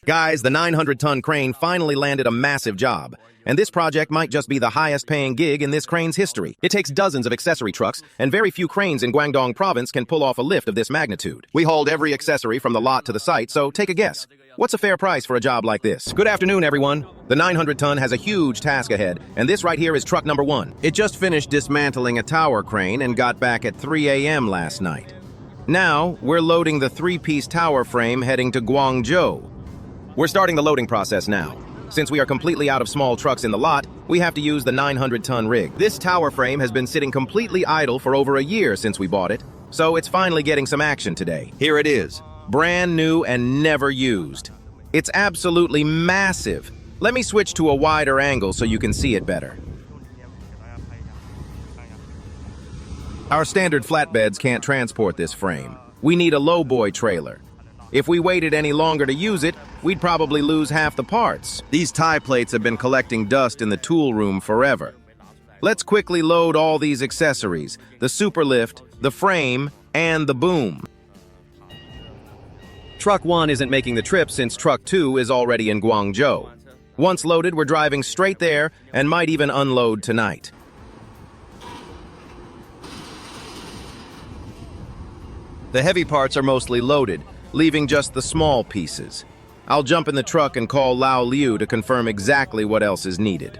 Guys, the 900-ton crane finally landed a massive job, and this project might just be the highest-paying gig in this crane's history. It takes dozens of accessory trucks, and very few cranes in Guangdong province can pull off a lift of this magnitude. We hauled every accessory from the lot to the site, so take a guess. What's a fair price for a job like this? Good afternoon, everyone. The 900-ton has a huge task ahead, and this right here is truck number 1. It just finished dismantling a tower crane and got back at 3 a.m. last night. Now, we're loading the 3-piece tower frame heading to Guangzhou. We're starting the loading process now. Since we are completely out of small trucks in the lot, we have to use the 900-ton rig. This tower frame has been sitting completely idle for over a year since we bought it, so it's finally getting some action today. Here it is, brand new and never used. It's absolutely massive. Let me switch to a wider angle so you can see it better. Our standard flatbeds can't transport this frame. We need a lowboy trailer. If we waited any longer to use it, we'd probably lose half the parts. These tie plates have been collecting dust in the tool room forever. Let's quickly load all these accessories, the superlift, the frame, and the boom. Truck 1 isn't making the trip since Truck 2 is already in Guangzhou. Once loaded, we're driving straight there and might even unload tonight. The heavy parts are mostly loaded, leaving just the small pieces. I'll jump in the truck and call Lao Liu to confirm exactly what else is needed.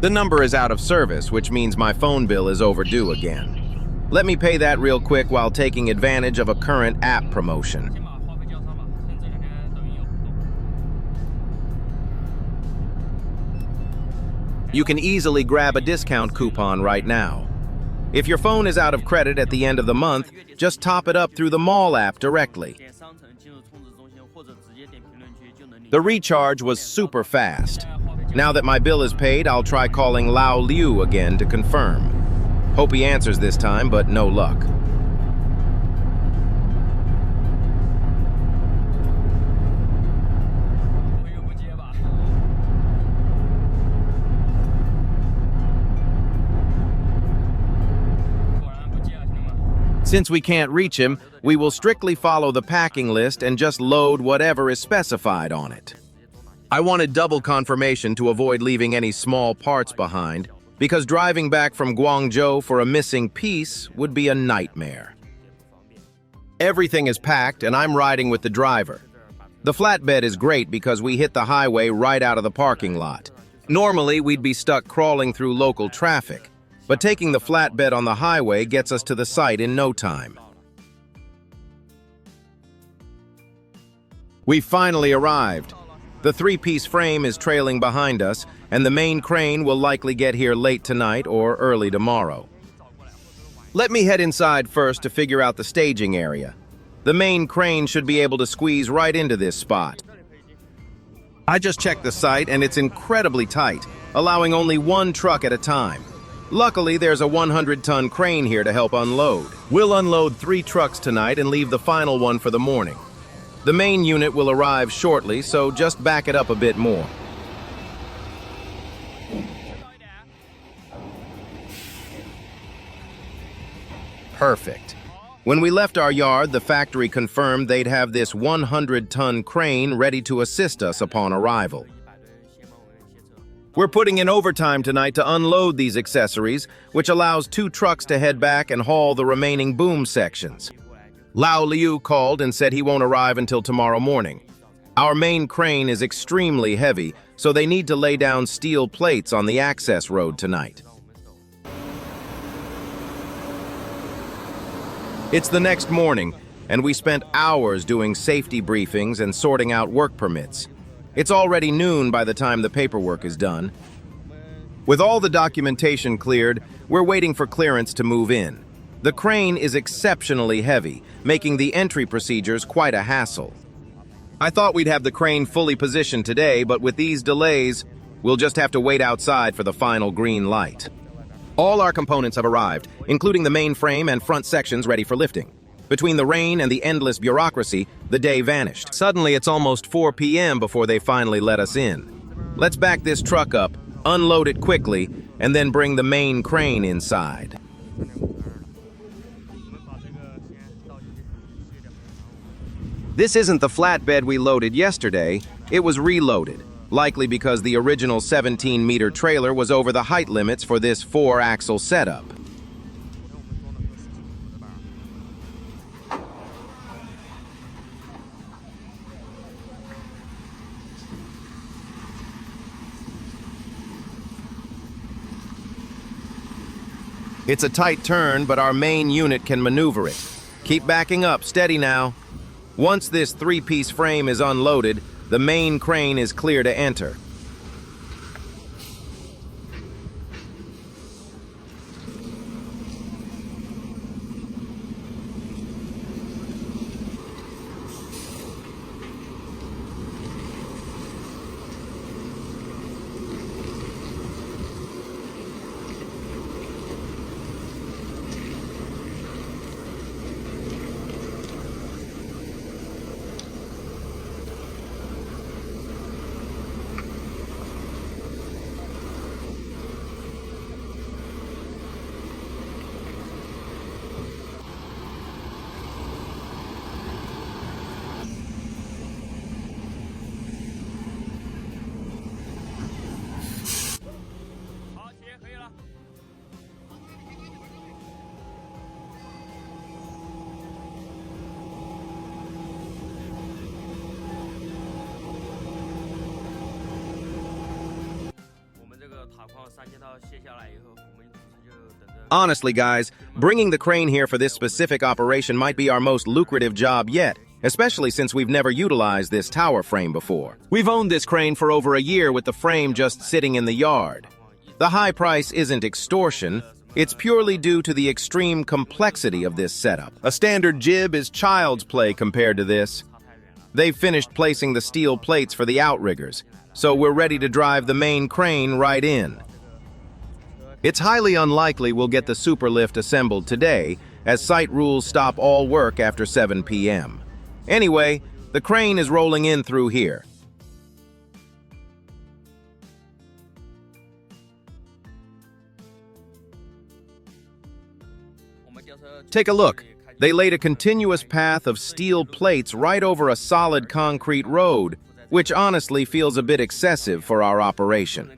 The number is out of service, which means my phone bill is overdue again. Let me pay that real quick while taking advantage of a current app promotion. You can easily grab a discount coupon right now. If your phone is out of credit at the end of the month, just top it up through the mall app directly. The recharge was super fast. Now that my bill is paid, I'll try calling Lao Liu again to confirm. Hope he answers this time, but no luck. Since we can't reach him, we will strictly follow the packing list and just load whatever is specified on it. I wanted double confirmation to avoid leaving any small parts behind, because driving back from Guangzhou for a missing piece would be a nightmare. Everything is packed and I'm riding with the driver. The flatbed is great because we hit the highway right out of the parking lot. Normally, we'd be stuck crawling through local traffic. But taking the flatbed on the highway gets us to the site in no time. We finally arrived. The 3-piece frame is trailing behind us, and the main crane will likely get here late tonight or early tomorrow. Let me head inside first to figure out the staging area. The main crane should be able to squeeze right into this spot. I just checked the site and it's incredibly tight, allowing only one truck at a time. Luckily, there's a 100-ton crane here to help unload. We'll unload 3 trucks tonight and leave the final one for the morning. The main unit will arrive shortly, so just back it up a bit more. Perfect. When we left our yard, the factory confirmed they'd have this 100-ton crane ready to assist us upon arrival. We're putting in overtime tonight to unload these accessories, which allows 2 trucks to head back and haul the remaining boom sections. Lao Liu called and said he won't arrive until tomorrow morning. Our main crane is extremely heavy, so they need to lay down steel plates on the access road tonight. It's the next morning, and we spent hours doing safety briefings and sorting out work permits. It's already noon by the time the paperwork is done. With all the documentation cleared, we're waiting for clearance to move in. The crane is exceptionally heavy, making the entry procedures quite a hassle. I thought we'd have the crane fully positioned today, but with these delays, we'll just have to wait outside for the final green light. All our components have arrived, including the main frame and front sections ready for lifting. Between the rain and the endless bureaucracy, the day vanished. Suddenly, it's almost 4 p.m. before they finally let us in. Let's back this truck up, unload it quickly, and then bring the main crane inside. This isn't the flatbed we loaded yesterday, it was reloaded, likely because the original 17-meter trailer was over the height limits for this 4-axle setup. It's a tight turn, but our main unit can maneuver it. Keep backing up, steady now. Once this 3-piece frame is unloaded, the main crane is clear to enter. Honestly, guys, bringing the crane here for this specific operation might be our most lucrative job yet, especially since we've never utilized this tower frame before. We've owned this crane for over a year with the frame just sitting in the yard. The high price isn't extortion, it's purely due to the extreme complexity of this setup. A standard jib is child's play compared to this. They've finished placing the steel plates for the outriggers, so we're ready to drive the main crane right in. It's highly unlikely we'll get the superlift assembled today, as site rules stop all work after 7 p.m. Anyway, the crane is rolling in through here. Take a look. They laid a continuous path of steel plates right over a solid concrete road, which honestly feels a bit excessive for our operation.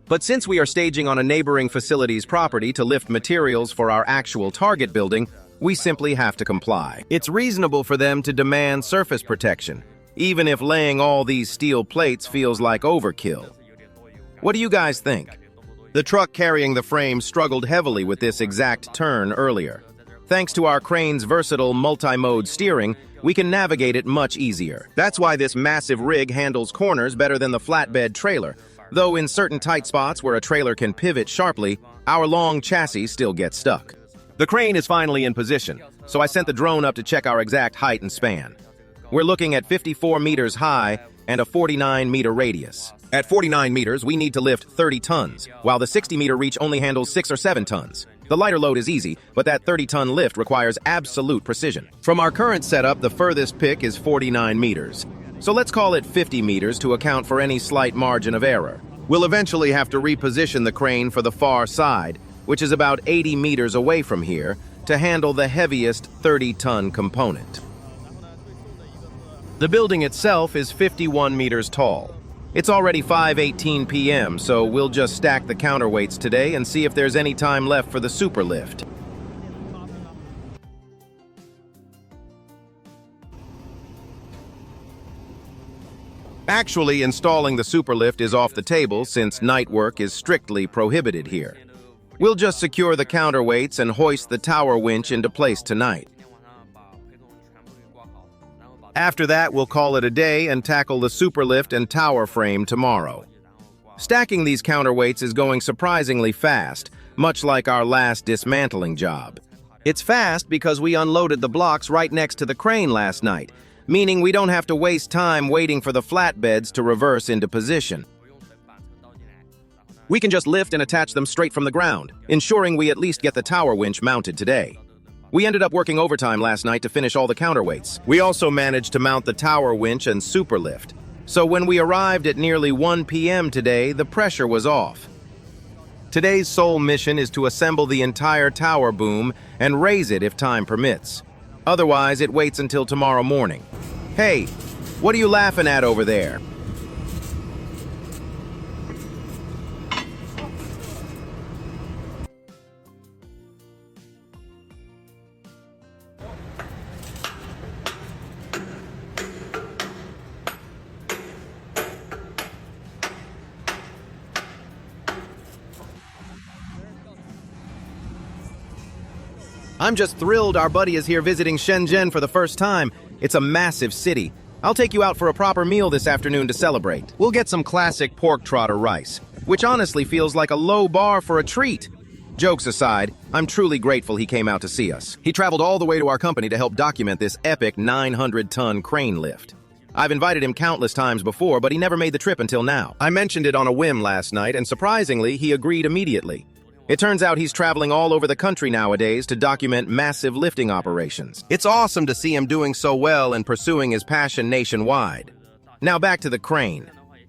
But since we are staging on a neighboring facility's property to lift materials for our actual target building, we simply have to comply. It's reasonable for them to demand surface protection, even if laying all these steel plates feels like overkill. What do you guys think? The truck carrying the frame struggled heavily with this exact turn earlier. Thanks to our crane's versatile multi-mode steering, we can navigate it much easier. That's why this massive rig handles corners better than the flatbed trailer. Though in certain tight spots where a trailer can pivot sharply, our long chassis still gets stuck. The crane is finally in position, so I sent the drone up to check our exact height and span. We're looking at 54 meters high and a 49-meter radius. At 49 meters, we need to lift 30 tons, while the 60-meter reach only handles 6 or 7 tons. The lighter load is easy, but that 30-ton lift requires absolute precision. From our current setup, the furthest pick is 49 meters. So let's call it 50 meters to account for any slight margin of error. We'll eventually have to reposition the crane for the far side, which is about 80 meters away from here, to handle the heaviest 30-ton component. The building itself is 51 meters tall. It's already 5:18 p.m., so we'll just stack the counterweights today and see if there's any time left for the superlift. Actually, installing the superlift is off the table since night work is strictly prohibited here. We'll just secure the counterweights and hoist the tower winch into place tonight. After that, we'll call it a day and tackle the superlift and tower frame tomorrow. Stacking these counterweights is going surprisingly fast, much like our last dismantling job. It's fast because we unloaded the blocks right next to the crane last night, meaning we don't have to waste time waiting for the flatbeds to reverse into position. We can just lift and attach them straight from the ground, ensuring we at least get the tower winch mounted today. We ended up working overtime last night to finish all the counterweights. We also managed to mount the tower winch and superlift. So when we arrived at nearly 1 p.m. today, the pressure was off. Today's sole mission is to assemble the entire tower boom and raise it if time permits. Otherwise, it waits until tomorrow morning. Hey, what are you laughing at over there? I'm just thrilled our buddy is here visiting Shenzhen for the first time. It's a massive city. I'll take you out for a proper meal this afternoon to celebrate. We'll get some classic pork trotter rice, which honestly feels like a low bar for a treat. Jokes aside, I'm truly grateful he came out to see us. He traveled all the way to our company to help document this epic 900-ton crane lift. I've invited him countless times before, but he never made the trip until now. I mentioned it on a whim last night, and surprisingly, he agreed immediately. It turns out he's traveling all over the country nowadays to document massive lifting operations. It's awesome to see him doing so well and pursuing his passion nationwide. Now back to the crane.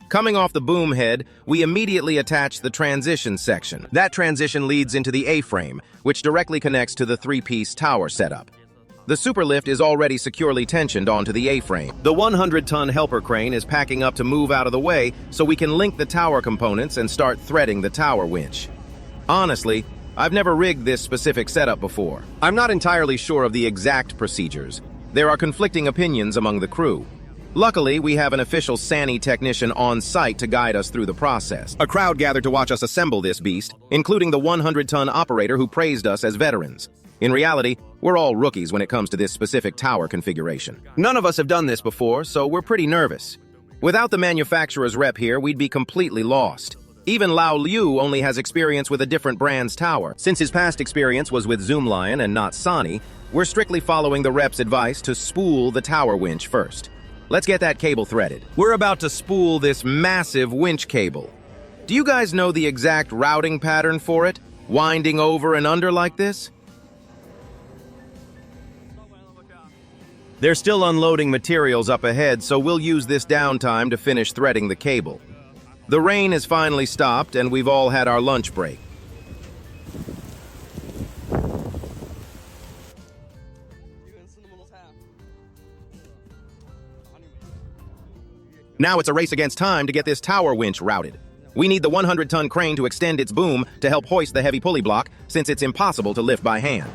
Coming off the boom head, we immediately attach the transition section. That transition leads into the A-frame, which directly connects to the three-piece tower setup. The superlift is already securely tensioned onto the A-frame. The 100-ton helper crane is packing up to move out of the way so we can link the tower components and start threading the tower winch. Honestly, I've never rigged this specific setup before. I'm not entirely sure of the exact procedures. There are conflicting opinions among the crew. Luckily, we have an official SANY technician on site to guide us through the process. A crowd gathered to watch us assemble this beast, including the 100-ton operator who praised us as veterans. In reality, we're all rookies when it comes to this specific tower configuration. None of us have done this before, so we're pretty nervous. Without the manufacturer's rep here, we'd be completely lost. Even Lao Liu only has experience with a different brand's tower. Since his past experience was with Zoomlion and not SANY, we're strictly following the rep's advice to spool the tower winch first. Let's get that cable threaded. We're about to spool this massive winch cable. Do you guys know the exact routing pattern for it? Winding over and under like this? They're still unloading materials up ahead, so we'll use this downtime to finish threading the cable. The rain has finally stopped, and we've all had our lunch break. Now it's a race against time to get this tower winch routed. We need the 100-ton crane to extend its boom to help hoist the heavy pulley block, since it's impossible to lift by hand.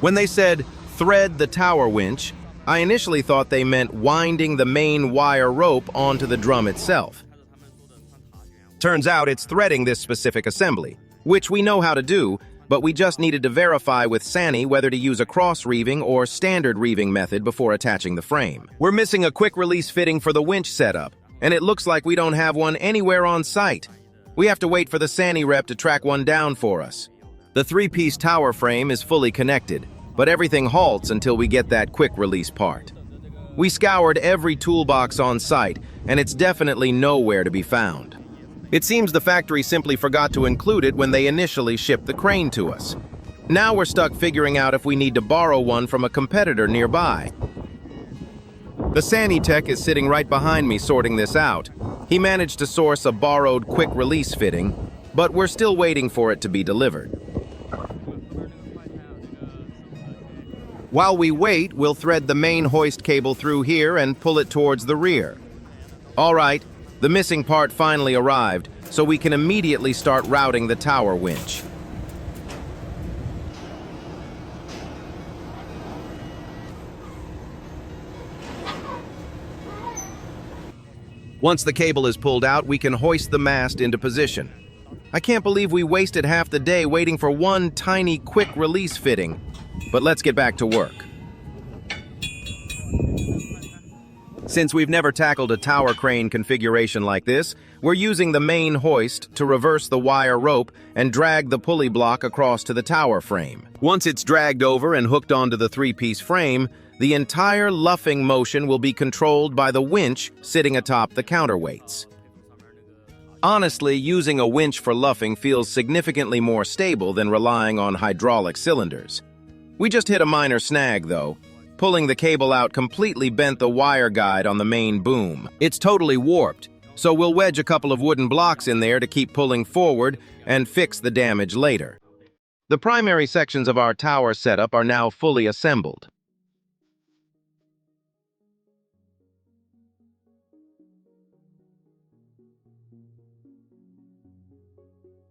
When they said, thread the tower winch, I initially thought they meant winding the main wire rope onto the drum itself. Turns out it's threading this specific assembly, which we know how to do, but we just needed to verify with SANY whether to use a cross-reeving or standard reeving method before attaching the frame. We're missing a quick-release fitting for the winch setup, and it looks like we don't have one anywhere on site. We have to wait for the SANY rep to track one down for us. The three-piece tower frame is fully connected, but everything halts until we get that quick-release part. We scoured every toolbox on site, and it's definitely nowhere to be found. It seems the factory simply forgot to include it when they initially shipped the crane to us. Now we're stuck figuring out if we need to borrow one from a competitor nearby. The SANY tech is sitting right behind me sorting this out. He managed to source a borrowed quick-release fitting, but we're still waiting for it to be delivered. While we wait, we'll thread the main hoist cable through here and pull it towards the rear. All right. The missing part finally arrived, so we can immediately start routing the tower winch. Once the cable is pulled out, we can hoist the mast into position. I can't believe we wasted half the day waiting for one tiny quick-release fitting, but let's get back to work. Since we've never tackled a tower crane configuration like this, we're using the main hoist to reverse the wire rope and drag the pulley block across to the tower frame. Once it's dragged over and hooked onto the three-piece frame, the entire luffing motion will be controlled by the winch sitting atop the counterweights. Honestly, using a winch for luffing feels significantly more stable than relying on hydraulic cylinders. We just hit a minor snag, though. Pulling the cable out completely bent the wire guide on the main boom. It's totally warped. So we'll wedge a couple of wooden blocks in there to keep pulling forward and fix the damage later. The primary sections of our tower setup are now fully assembled.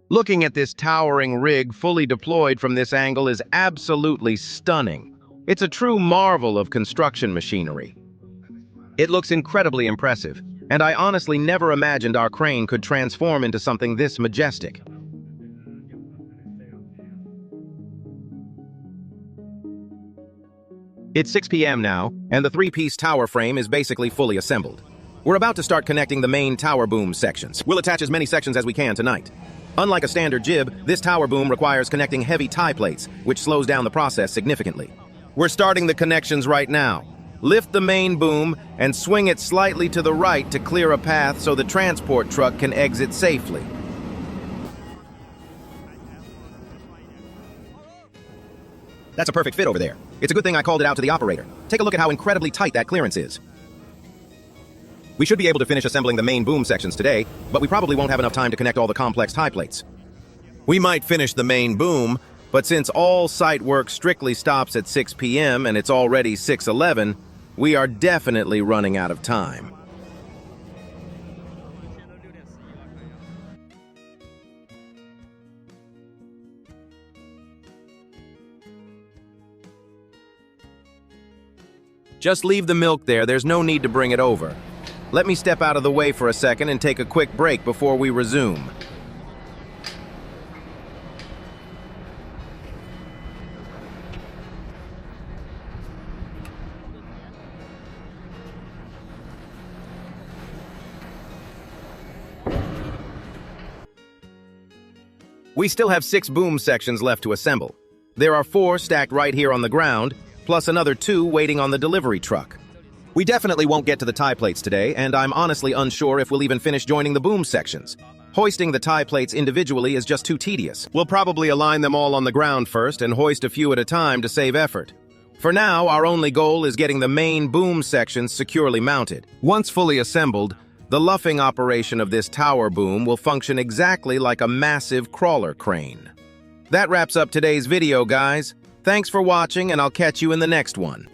Looking at this towering rig fully deployed from this angle is absolutely stunning. It's a true marvel of construction machinery. It looks incredibly impressive, and I honestly never imagined our crane could transform into something this majestic. It's 6 p.m. now, and the three-piece tower frame is basically fully assembled. We're about to start connecting the main tower boom sections. We'll attach as many sections as we can tonight. Unlike a standard jib, this tower boom requires connecting heavy tie plates, which slows down the process significantly. We're starting the connections right now. Lift the main boom and swing it slightly to the right to clear a path so the transport truck can exit safely. That's a perfect fit over there. It's a good thing I called it out to the operator. Take a look at how incredibly tight that clearance is. We should be able to finish assembling the main boom sections today, but we probably won't have enough time to connect all the complex tie plates. We might finish the main boom, but since all site work strictly stops at 6 p.m. and it's already 6:11, we are definitely running out of time. Just leave the milk there, there's no need to bring it over. Let me step out of the way for a second and take a quick break before we resume. We still have 6 boom sections left to assemble. There are 4 stacked right here on the ground, plus another 2 waiting on the delivery truck. We definitely won't get to the tie plates today, and I'm honestly unsure if we'll even finish joining the boom sections. Hoisting the tie plates individually is just too tedious. We'll probably align them all on the ground first and hoist a few at a time to save effort. For now, our only goal is getting the main boom sections securely mounted. Once fully assembled, the luffing operation of this tower boom will function exactly like a massive crawler crane. That wraps up today's video, guys. Thanks for watching, and I'll catch you in the next one.